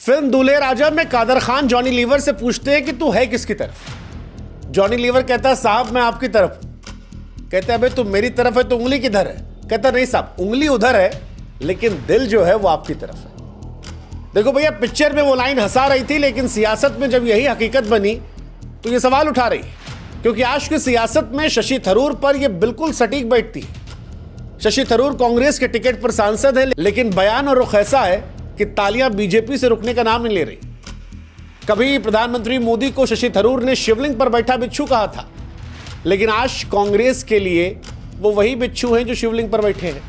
Film दूल्हे राजा में Kader Khan Johnny liver से पूछते हैं कि तू है किसकी तरफ। जॉनी लीवर कहता है साहब मैं आपकी तरफ। कहते हैं अबे तू मेरी तरफ है तो उंगली किधर है? कहता नहीं साहब उंगली उधर है लेकिन दिल जो है वो आपकी तरफ है। देखो भैया पिक्चर में वो लाइन हंसा रही थी लेकिन सियासत में जब यही हकीकत बनी तो ये सवाल उठा रही है, क्योंकि आज की सियासत में शशि थरूर पर यह बिल्कुल सटीक बैठती है। शशि थरूर कांग्रेस के टिकट पर सांसद है लेकिन बयान और रुख ऐसा है कि तालियां बीजेपी से रुकने का नाम नहीं ले रही। कभी प्रधानमंत्री मोदी को शशि थरूर ने शिवलिंग पर बैठा बिच्छू कहा था, लेकिन आज कांग्रेस के लिए वो वही बिच्छू हैं जो शिवलिंग पर बैठे हैं।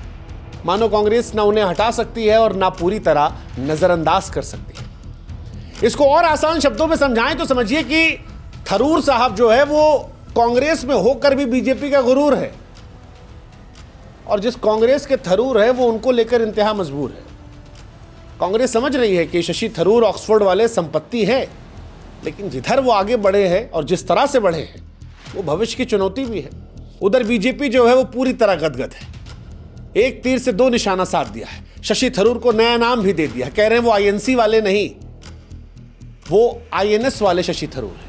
मानो कांग्रेस ना उन्हें हटा सकती है और ना पूरी तरह नजरअंदाज कर सकती है। इसको और आसान शब्दों में समझाएं तो समझिए कि थरूर साहब जो है वो कांग्रेस में होकर भी बीजेपी का गुरूर है, और जिस कांग्रेस के थरूर है वो उनको लेकर इंतहा मजबूर है। कांग्रेस समझ रही है कि शशि थरूर ऑक्सफोर्ड वाले संपत्ति है, लेकिन जिधर वो आगे बढ़े हैं और जिस तरह से बढ़े हैं वो भविष्य की चुनौती भी है। उधर बीजेपी जो है वो पूरी तरह गदगद है, एक तीर से दो निशाना साध दिया है। शशि थरूर को नया नाम भी दे दिया, कह रहे हैं वो आईएनसी वाले नहीं, वो आईएनएस वाले शशि थरूर है,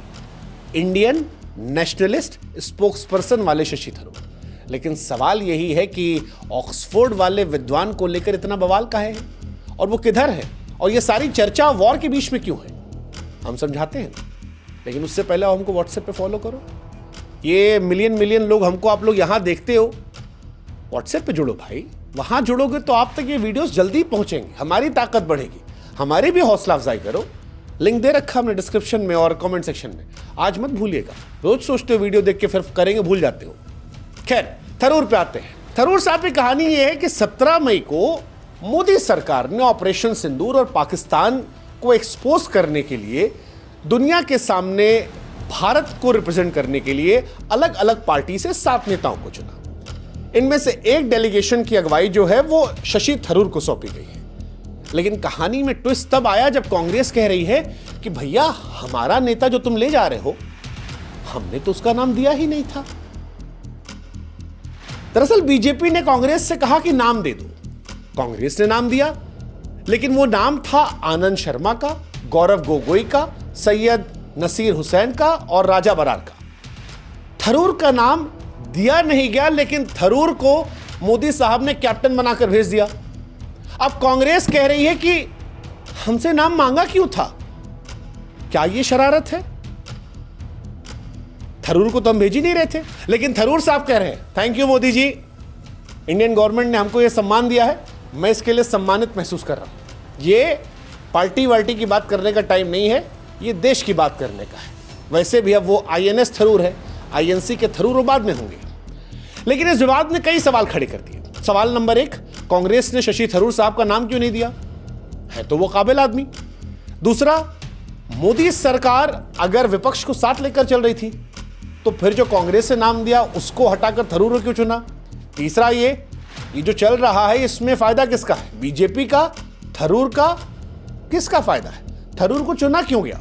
इंडियन नेशनलिस्ट स्पोक्सपर्सन वाले शशि थरूर। लेकिन सवाल यही है कि ऑक्सफोर्ड वाले विद्वान को लेकर इतना बवाल काहे है और वो किधर है, और ये सारी चर्चा वॉर के बीच में क्यों है, हम समझाते हैं। लेकिन उससे पहले हमको व्हाट्सएप पे फॉलो करो। ये मिलियन लोग हमको आप लोग यहां देखते हो, व्हाट्सएप पे जुड़ो भाई। वहां जुड़ोगे तो आप तक ये वीडियोस जल्दी पहुंचेंगे, हमारी ताकत बढ़ेगी, हमारी भी हौसला अफजाई करो। लिंक दे रखा हमने डिस्क्रिप्शन में और कमेंट सेक्शन में, आज मत भूलिएगा। रोज सोचते हो वीडियो देख के फिर करेंगे भूल जाते हो। खैर थरूर पे आते हैं। थरूर साहब की कहानी ये है कि 17 मई को मोदी सरकार ने ऑपरेशन सिंदूर और पाकिस्तान को एक्सपोज करने के लिए दुनिया के सामने भारत को रिप्रेजेंट करने के लिए अलग अलग पार्टी से 7 नेताओं को चुना। इनमें से एक डेलीगेशन की अगुवाई जो है वो शशि थरूर को सौंपी गई है। लेकिन कहानी में ट्विस्ट तब आया जब कांग्रेस कह रही है कि भैया हमारा नेता जो तुम ले जा रहे हो हमने तो उसका नाम दिया ही नहीं था। दरअसल बीजेपी ने कांग्रेस से कहा कि नाम दे दो, कांग्रेस ने नाम दिया, लेकिन वो नाम था आनंद शर्मा का, गौरव गोगोई का, सैयद नसीर हुसैन का और राजा बरार का। थरूर का नाम दिया नहीं गया, लेकिन थरूर को मोदी साहब ने कैप्टन बनाकर भेज दिया। अब कांग्रेस कह रही है कि हमसे नाम मांगा क्यों था, क्या यह शरारत है? थरूर को तो हम भेज ही नहीं रहे थे, लेकिन थरूर साहब कह रहे हैं thank you Modi ji, Indian government ने हमको यह सम्मान दिया है, मैं इसके लिए सम्मानित महसूस कर रहा हूं। ये पार्टी वार्टी की बात करने का टाइम नहीं है, ये देश की बात करने का है। वैसे भी अब वो आईएनएस थरूर है, आईएनसी के थरूर बाद में होंगे। लेकिन इस विवाद ने कई सवाल खड़े कर दिए। सवाल नंबर 1, कांग्रेस ने शशि थरूर साहब का नाम क्यों नहीं दिया? है तो वो काबिल आदमी। दूसरा, मोदी सरकार अगर विपक्ष को साथ लेकर चल रही थी तो फिर जो कांग्रेस ने नाम दिया उसको हटाकर थरूर को क्यों चुना? तीसरा, ये जो चल रहा है इसमें फायदा किसका है, बीजेपी का, थरूर का, किसका फायदा है? थरूर को चुना क्यों गया?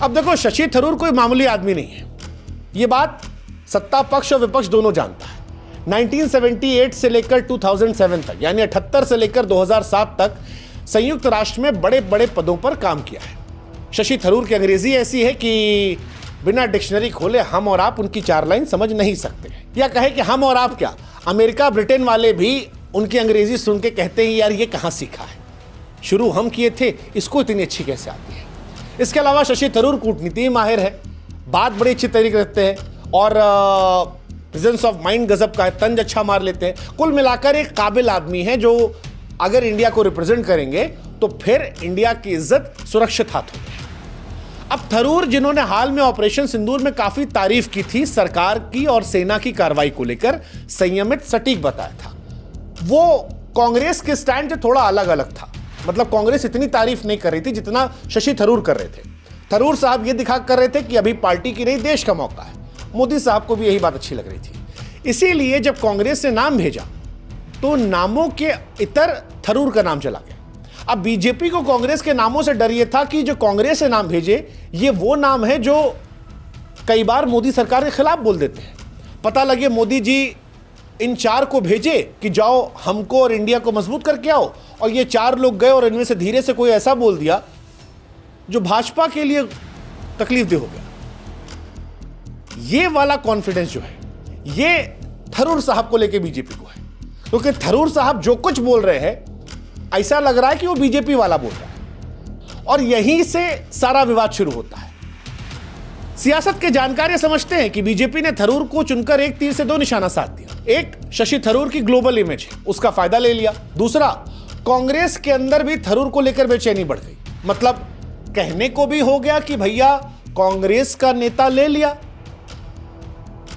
अब देखो शशि थरूर कोई मामूली आदमी नहीं है, ये बात सत्ता पक्ष और विपक्ष दोनों जानता है। 1978 से लेकर 2007 तक, यानी 78 से लेकर 2007 तक संयुक्त राष्ट्र में बड़े बड़े पदों पर काम किया है। शशि थरूर की अंग्रेजी ऐसी है कि बिना डिक्शनरी खोले हम और आप उनकी 4 लाइन समझ नहीं सकते हैं। या कहे कि हम और आप क्या, अमेरिका ब्रिटेन वाले भी उनकी अंग्रेजी सुन के कहते हैं यार ये कहां सीखा है, शुरू हम किए थे, इसको इतनी अच्छी कैसे आती है। इसके अलावा शशि थरूर कूटनीति माहिर है, बात बड़ी अच्छी तरीके रखते हैं और प्रेजेंस ऑफ माइंड गजब का है, तंज अच्छा मार लेते हैं। कुल मिलाकर एक काबिल आदमी है जो अगर इंडिया को रिप्रेजेंट करेंगे तो फिर इंडिया की इज्जत सुरक्षित हाथों में। अब थरूर जिन्होंने हाल में ऑपरेशन सिंदूर में काफी तारीफ की थी, सरकार की और सेना की कार्रवाई को लेकर संयमित सटीक बताया था, वो कांग्रेस के स्टैंड से थोड़ा अलग अलग था। मतलब कांग्रेस इतनी तारीफ नहीं कर रही थी जितना शशि थरूर कर रहे थे। थरूर साहब ये दिखा कर रहे थे कि अभी पार्टी की नहीं देश का मौका है। मोदी साहब को भी यही बात अच्छी लग रही थी। इसीलिए जब कांग्रेस ने नाम भेजा तो नामों के इतर थरूर का नाम चला गया। अब बीजेपी को कांग्रेस के नामों से डर यह था कि जो कांग्रेस ने नाम भेजे ये वो नाम है जो कई बार मोदी सरकार के खिलाफ बोल देते हैं। पता लगे मोदी जी इन 4 को भेजे कि जाओ हमको और इंडिया को मजबूत करके आओ, और ये 4 लोग गए और इनमें से धीरे से कोई ऐसा बोल दिया जो भाजपा के लिए तकलीफदेह हो गया। ये वाला कॉन्फिडेंस जो है ये थरूर साहब को लेके बीजेपी को है, क्योंकि थरूर साहब जो कुछ बोल रहे हैं ऐसा लग रहा है कि वो बीजेपी वाला बोल रहा है, और यहीं से सारा विवाद शुरू होता है। सियासत के जानकार समझते हैं कि बीजेपी ने थरूर को चुनकर एक तीर से दो निशाना साध दिया। एक, शशि थरूर की ग्लोबल इमेज है, उसका फायदा ले लिया। दूसरा, कांग्रेस के अंदर भी थरूर को लेकर बेचैनी बढ़ गई। मतलब कहने को भी हो गया कि भैया कांग्रेस का नेता ले लिया,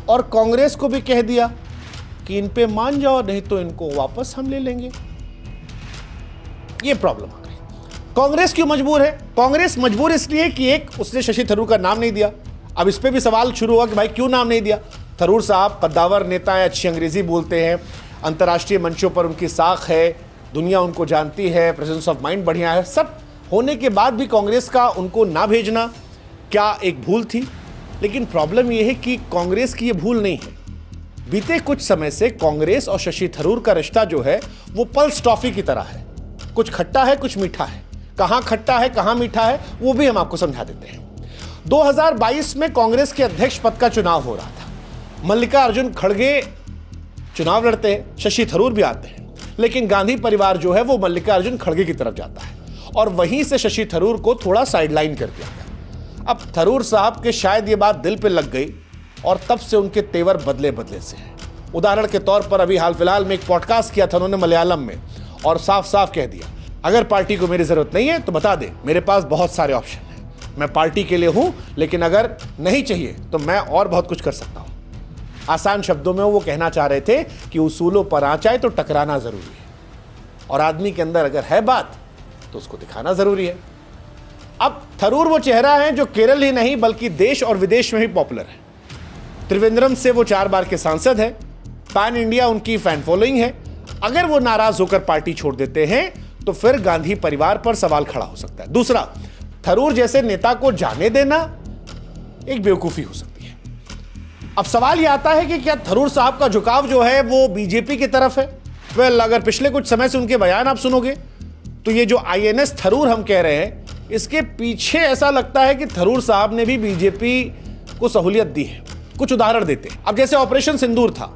और कांग्रेस को भी कह दिया कि इन पे मान जाओ, नहीं तो इनको वापस हम ले लेंगे। ये प्रॉब्लम आ गई। कांग्रेस क्यों मजबूर है? कांग्रेस मजबूर इसलिए कि एक, उसने शशि थरूर का नाम नहीं दिया। अब इस पे भी सवाल शुरू हुआ कि भाई क्यों नाम नहीं दिया? थरूर साहब कद्दावर नेता है, अच्छी अंग्रेजी बोलते हैं, अंतर्राष्ट्रीय मंचों पर उनकी साख है, दुनिया उनको जानती है, प्रेजेंस ऑफ माइंड बढ़िया है। सब होने के बाद भी कांग्रेस का उनको ना भेजना क्या एक भूल थी? लेकिन प्रॉब्लम यह है कि कांग्रेस की ये भूल नहीं है। बीते कुछ समय से कांग्रेस और शशि थरूर का रिश्ता जो है वो पल्स टॉफी की तरह है, कुछ खट्टा है कुछ मीठा है। कहां खट्टा है कहां मीठा है वो भी हम आपको समझा देते हैं। 2022 में कांग्रेस के अध्यक्ष पद का चुनाव हो रहा था। मल्लिकार्जुन खड़गे चुनाव लड़ते हैं, शशि थरूर भी आते हैं, लेकिन गांधी परिवार जो है वो मल्लिकार्जुन खड़गे की तरफ जाता है, और वहीं से शशि थरूर को थोड़ा साइडलाइन कर दिया गया। अब थरूर साहब के शायद ये बात दिल पे लग गई, और तब से उनके तेवर बदले बदले से हैं। उदाहरण के तौर पर अभी हाल फिलहाल में एक पॉडकास्ट किया था उन्होंने मलयालम में, और साफ साफ कह दिया, अगर पार्टी को मेरी जरूरत नहीं है तो बता दे, मेरे पास बहुत सारे ऑप्शन हैं, मैं पार्टी के लिए हूं, लेकिन अगर नहीं चाहिए तो मैं और बहुत कुछ कर सकता हूं। आसान शब्दों में वो कहना चाह रहे थे कि उसूलों पर आँच आए तो टकराना जरूरी है, और आदमी के अंदर अगर है बात तो उसको दिखाना जरूरी है। अब थरूर वो चेहरा है जो केरल ही नहीं बल्कि देश और विदेश में भी पॉपुलर है। त्रिवेंद्रम से वो 4 बार के सांसद हैं, पैन इंडिया उनकी फैन फॉलोइंग है। अगर वो नाराज होकर पार्टी छोड़ देते हैं तो फिर गांधी परिवार पर सवाल खड़ा हो सकता है। दूसरा, थरूर जैसे नेता को जाने देना एक बेवकूफी हो सकती है। अब सवाल यह आता है कि क्या थरूर साहब का झुकाव जो है वो बीजेपी की तरफ है? वेल, अगर पिछले कुछ समय से उनके बयान आप सुनोगे तो ये जो आईएनएस थरूर हम कह रहे हैं, इसके पीछे ऐसा लगता है कि थरूर साहब ने भी बीजेपी को सहूलियत दी है। कुछ उदाहरण देते हैं। अब जैसे ऑपरेशन सिंदूर था,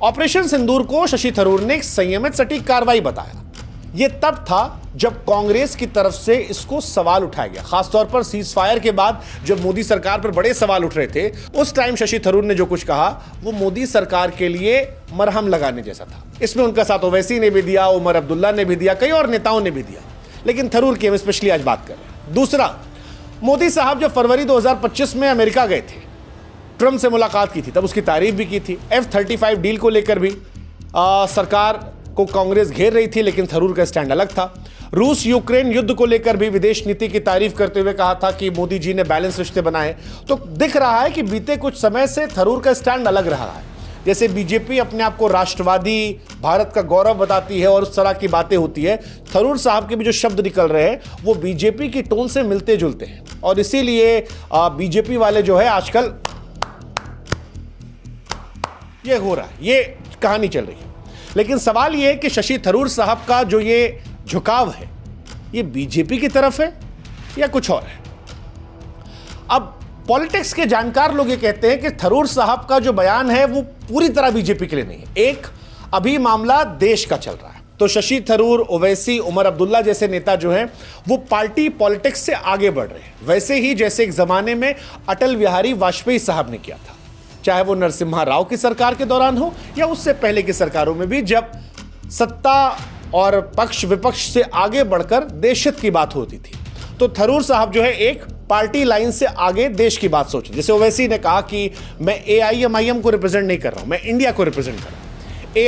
ऑपरेशन सिंदूर को शशि थरूर ने एक संयमित सटीक कार्रवाई बताया। यह तब था जब कांग्रेस की तरफ से इसको सवाल उठाया गया, खासतौर पर सीज फायर के बाद जब मोदी सरकार पर बड़े सवाल उठ रहे थे। उस टाइम शशि थरूर ने जो कुछ कहा वो मोदी सरकार के लिए मरहम लगाने जैसा था। इसमें उनका साथ ओवैसी ने भी दिया, उमर अब्दुल्ला ने भी दिया, कई और नेताओं ने भी दिया, लेकिन थरूर की हम स्पेशली आज बात कर रहे हैं। दूसरा, मोदी साहब जब फरवरी 2025 में अमेरिका गए थे, ट्रंप से मुलाकात की थी, तब उसकी तारीफ भी की थी। F-35 डील को लेकर भी सरकार को कांग्रेस घेर रही थी, लेकिन थरूर का स्टैंड अलग था। रूस यूक्रेन युद्ध को लेकर भी विदेश नीति की तारीफ करते हुए कहा था कि मोदी जी ने बैलेंस रिश्ते बनाए। तो दिख रहा है कि बीते कुछ समय से थरूर का स्टैंड अलग रहा है। जैसे बीजेपी अपने आप को राष्ट्रवादी, भारत का गौरव बताती है और उस तरह की बातें होती है, थरूर साहब के भी जो शब्द निकल रहे हैं वो बीजेपी की टोन से मिलते जुलते हैं, और इसीलिए बीजेपी वाले जो है आजकल ये हो रहा है, ये कहानी चल रही है। लेकिन सवाल ये है कि शशि थरूर साहब का जो ये झुकाव है ये बीजेपी की तरफ है या कुछ और है? अब पॉलिटिक्स के जानकार लोग ये कहते हैं कि थरूर साहब का जो बयान है वो पूरी तरह बीजेपी के लिए नहीं है। एक, अभी मामला देश का चल रहा है, तो शशि थरूर, ओवैसी, उमर अब्दुल्ला जैसे नेता जो हैं वो पार्टी पॉलिटिक्स से आगे बढ़ रहे हैं, वैसे ही जैसे एक जमाने में अटल बिहारी वाजपेयी साहब ने किया था, चाहे वो नरसिम्हा राव की सरकार के दौरान हो या उससे पहले की सरकारों में भी, जब सत्ता और पक्ष विपक्ष से आगे बढ़कर देश हित की बात होती थी। तो थरूर साहब जो है एक पार्टी लाइन से आगे देश की बात सोचे। जैसे ओवैसी ने कहा कि मैं AIMIM को रिप्रेजेंट नहीं कर रहा हूं, मैं इंडिया को रिप्रेजेंट कर रहा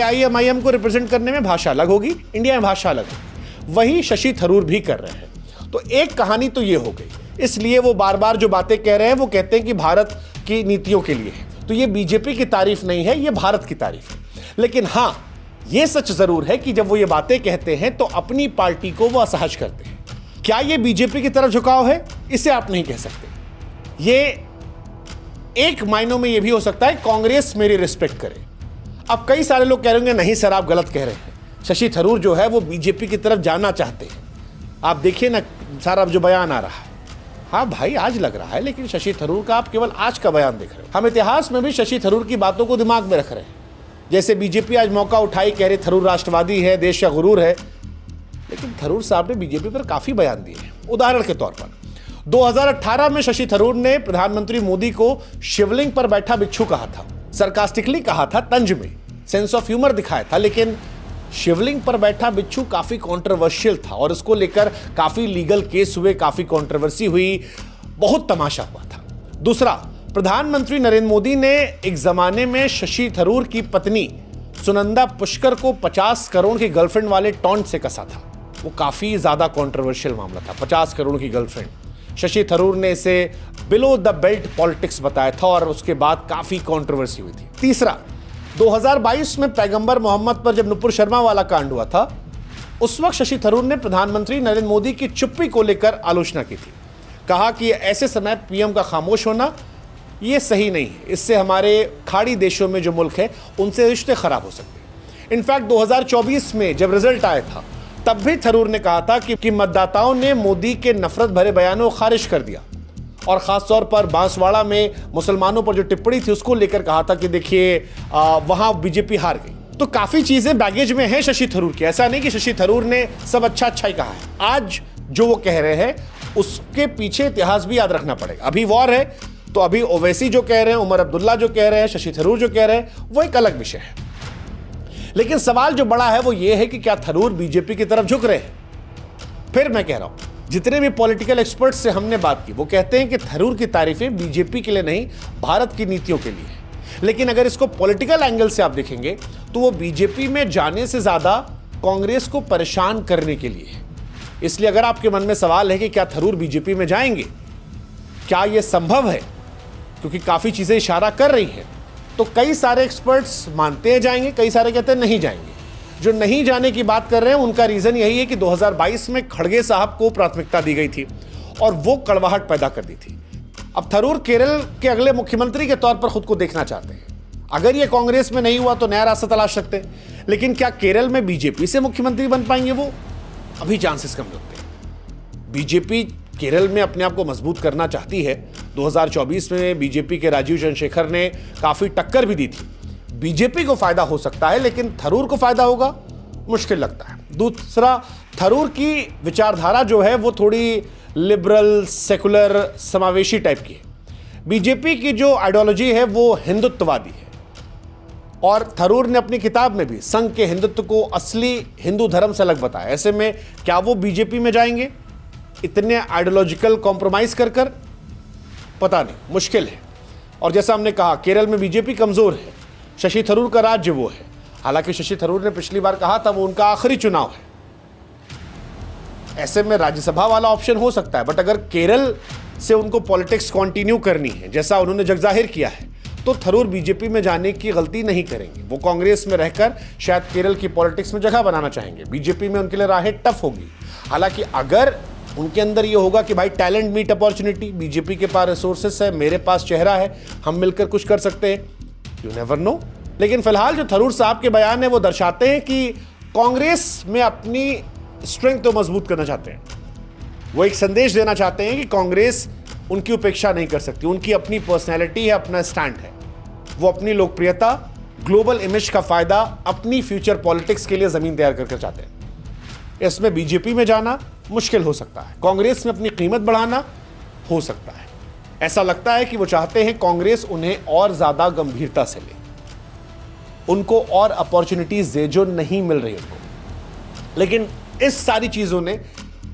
हूं। AIMIM को रिप्रेजेंट करने में भाषा अलग होगी, इंडिया में भाषा अलग होगी। वही शशि थरूर भी कर रहे हैं। तो एक कहानी तो ये हो गई, इसलिए वो बार बार जो बातें कह रहे हैं वो कहते हैं कि भारत की नीतियों के लिए है। तो ये बीजेपी की तारीफ नहीं है, ये भारत की तारीफ है। लेकिन हाँ, ये सच जरूर है कि जब वो ये बातें कहते हैं तो अपनी पार्टी को वो असहज करते हैं। क्या ये बीजेपी की तरफ झुकाव है? इसे आप नहीं कह सकते। ये एक मायनों में ये भी हो सकता है कांग्रेस मेरी रिस्पेक्ट करे। अब कई सारे लोग कह रहे होंगे नहीं सर आप गलत कह रहे हैं, शशि थरूर जो है वो बीजेपी की तरफ जाना चाहते हैं। आप देखिए ना सारा जो बयान आ रहा है, हाँ भाई, आज लग रहा है, लेकिन शशि थरूर का आप केवल आज का बयान देख रहे हो। हम इतिहास में भी शशि थरूर की बातों को दिमाग में रख रहे हैं। जैसे बीजेपी आज मौका उठाई, कह रहे थरूर राष्ट्रवादी है, देश का गुरूर है, लेकिन थरूर साहब ने बीजेपी पर काफी बयान दिए हैं। उदाहरण के तौर पर 2018 में शशि थरूर ने प्रधानमंत्री मोदी को शिवलिंग पर बैठा बिच्छू कहा था, सरकास्टिकली कहा था, तंज में सेंस ऑफ ह्यूमर दिखाया था, लेकिन शिवलिंग पर बैठा बिच्छू काफी कंट्रोवर्शियल था और इसको लेकर काफी लीगल केस हुए, काफी कंट्रोवर्सी हुई, बहुत तमाशा हुआ था। दूसरा, प्रधानमंत्री नरेंद्र मोदी ने एक जमाने में शशि थरूर की पत्नी सुनंदा पुष्कर को 50 करोड़ की गर्लफ्रेंड वाले टॉन्ट से कसा था। वो काफी ज्यादा कंट्रोवर्शियल मामला था, 50 करोड़ की गर्लफ्रेंड। शशि थरूर ने इसे बिलो द बेल्ट पॉलिटिक्स बताया था और उसके बाद काफी कंट्रोवर्सी हुई थी। तीसरा, 2022 में पैगंबर मोहम्मद पर जब नुपुर शर्मा वाला कांड हुआ था, उस वक्त शशि थरूर ने प्रधानमंत्री नरेंद्र मोदी की चुप्पी को लेकर आलोचना की थी। कहा कि ऐसे समय पीएम का खामोश होना ये सही नहीं है, इससे हमारे खाड़ी देशों में जो मुल्क है उनसे रिश्ते खराब हो सकते हैं। इनफैक्ट 2024 में जब रिजल्ट आया था, तब भी थरूर ने कहा था कि मतदाताओं ने मोदी के नफरत भरे बयानों को खारिज कर दिया और खासतौर पर बांसवाड़ा में मुसलमानों पर जो टिप्पणी थी उसको लेकर कहा था कि देखिए वहां बीजेपी हार गई। तो काफी चीजें बैगेज में हैं शशि थरूर की। ऐसा नहीं कि शशि थरूर ने सब अच्छा ही कहा है। आज जो वो कह रहे हैं उसके पीछे इतिहास भी याद रखना पड़ेगा। अभी वॉर है तो अभी ओवैसी जो कह रहे हैं, उमर अब्दुल्ला जो कह रहे हैं, शशि थरूर जो कह रहे हैं, वो एक अलग विषय है। लेकिन सवाल जो बड़ा है वो ये है कि क्या थरूर बीजेपी की तरफ झुक रहे हैं? फिर मैं कह रहा हूं, जितने भी पॉलिटिकल एक्सपर्ट्स से हमने बात की वो कहते हैं कि थरूर की तारीफें बीजेपी के लिए नहीं, भारत की नीतियों के लिए है। लेकिन अगर इसको पॉलिटिकल एंगल से आप देखेंगे तो वो बीजेपी में जाने से ज्यादा कांग्रेस को परेशान करने के लिए है। इसलिए अगर आपके मन में सवाल है कि क्या थरूर बीजेपी में जाएंगे, क्या यह संभव है, क्योंकि काफी चीजें इशारा कर रही हैं, तो कई सारे एक्सपर्ट्स मानते हैं जाएंगे, कई सारे कहते हैं नहीं जाएंगे। जो नहीं जाने की बात कर रहे हैं उनका रीजन यही है कि 2022 में खड़गे साहब को प्राथमिकता दी गई थी और वो कड़वाहट पैदा कर दी थी। अब थरूर केरल के अगले मुख्यमंत्री के तौर पर खुद को देखना चाहते हैं। अगर ये कांग्रेस में नहीं हुआ तो नया रास्ता तलाश सकते हैं, लेकिन क्या केरल में बीजेपी से मुख्यमंत्री बन पाएंगे? वो अभी चांसेस कम लगते हैं। बीजेपी केरल में अपने आप को मजबूत करना चाहती है। 2024 में बीजेपी के राजीव चंद्रशेखर ने काफी टक्कर भी दी थी। बीजेपी को फायदा हो सकता है, लेकिन थरूर को फायदा होगा मुश्किल लगता है। दूसरा, थरूर की विचारधारा जो है वो थोड़ी लिबरल, सेकुलर, समावेशी टाइप की है। बीजेपी की जो आइडियोलॉजी है वो हिंदुत्ववादी है और थरूर ने अपनी किताब में भी संघ के हिंदुत्व को असली हिंदू धर्म से अलग बताया। ऐसे में क्या वो बीजेपी में जाएंगे इतने आइडियोलॉजिकल कॉम्प्रोमाइज कर कर? पता नहीं, मुश्किल है। और जैसा हमने कहा, केरल में बीजेपी कमजोर है, शशि थरूर का राज्य वो है। हालांकि शशि थरूर ने पिछली बार कहा था वो उनका आखिरी चुनाव है। ऐसे में राज्यसभा वाला ऑप्शन हो सकता है, बट अगर केरल से उनको पॉलिटिक्स कंटिन्यू करनी है जैसा उन्होंने जगजाहिर किया है, तो थरूर बीजेपी में जाने की गलती नहीं करेंगे। वो कांग्रेस में रहकर शायद केरल की पॉलिटिक्स में जगह बनाना चाहेंगे। बीजेपी में उनके लिए राहें टफ होगी। हालांकि अगर उनके अंदर ये होगा कि भाई टैलेंट मीट अपॉर्चुनिटी, बीजेपी के पास रिसोर्सेस है, मेरे पास चेहरा है, हम मिलकर कुछ कर सकते हैं, यू नेवर नो। लेकिन फिलहाल जो थरूर साहब के बयान है वो दर्शाते हैं कि कांग्रेस में अपनी स्ट्रेंथ तो मजबूत करना चाहते हैं। वो एक संदेश देना चाहते हैं कि कांग्रेस उनकी उपेक्षा नहीं कर सकती। उनकी अपनी पर्सनैलिटी है, अपना स्टैंड है। वो अपनी लोकप्रियता, ग्लोबल इमेज का फायदा अपनी फ्यूचर पॉलिटिक्स के लिए जमीन तैयार करके चाहते हैं। इसमें बीजेपी में जाना मुश्किल हो सकता है, कांग्रेस में अपनी कीमत बढ़ाना हो सकता है। ऐसा लगता है कि वो चाहते हैं कांग्रेस उन्हें और ज्यादा गंभीरता से ले, उनको और अपॉर्चुनिटीज दे जो नहीं मिल रही उनको। लेकिन इस सारी चीजों ने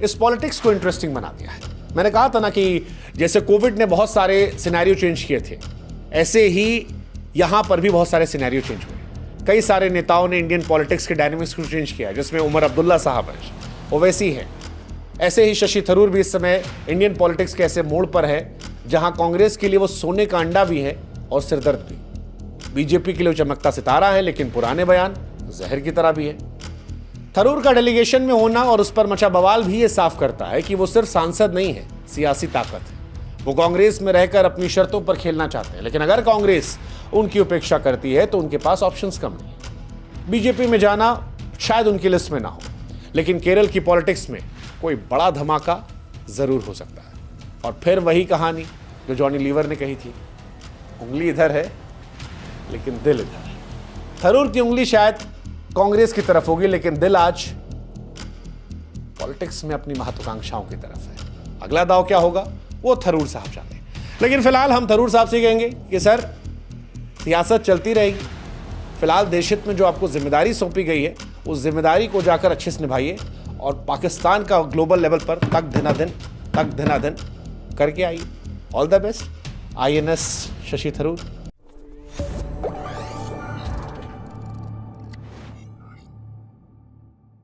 इस पॉलिटिक्स को इंटरेस्टिंग बना दिया है। मैंने कहा था ना कि जैसे कोविड ने बहुत सारे सिनेरियो चेंज किए थे, ऐसे ही यहां पर भी बहुत सारे सिनेरियो चेंज हुए। कई सारे नेताओं ने इंडियन पॉलिटिक्स के डायनेमिक्स को चेंज किया, जिसमें उमर अब्दुल्ला साहब है, ओवैसी है। ऐसे ही शशि थरूर भी इस समय इंडियन पॉलिटिक्स के ऐसे मोड़ पर है जहां कांग्रेस के लिए वो सोने का अंडा भी है और सिरदर्द भी। बीजेपी के लिए चमकता सितारा है, लेकिन पुराने बयान जहर की तरह भी है। थरूर का डेलीगेशन में होना और उस पर मचा बवाल भी ये साफ करता है कि वो सिर्फ सांसद नहीं है, सियासी ताकत है। वो कांग्रेस में रहकर अपनी शर्तों पर खेलना चाहते हैं, लेकिन अगर कांग्रेस उनकी उपेक्षा करती है तो उनके पास ऑप्शंस कम नहीं। बीजेपी में जाना शायद उनकी लिस्ट में ना हो, लेकिन केरल की पॉलिटिक्स में कोई बड़ा धमाका जरूर हो सकता है। और फिर वही कहानी जो जॉनी लीवर ने कही थी, उंगली इधर है लेकिन दिल इधर है। थरूर की उंगली शायद कांग्रेस की तरफ होगी, लेकिन दिल आज पॉलिटिक्स में अपनी महत्वाकांक्षाओं की तरफ है। अगला दाव क्या होगा वो थरूर साहब जाने। लेकिन फिलहाल हम थरूर साहब से कहेंगे कि सर, सियासत चलती रहेगी। फिलहाल देश हित में जो आपको जिम्मेदारी सौंपी गई है, उस जिम्मेदारी को जाकर अच्छे से निभाइए और पाकिस्तान का ग्लोबल लेवल पर तक धनाधन करके आइए। All the best. INS Shashi Tharoor.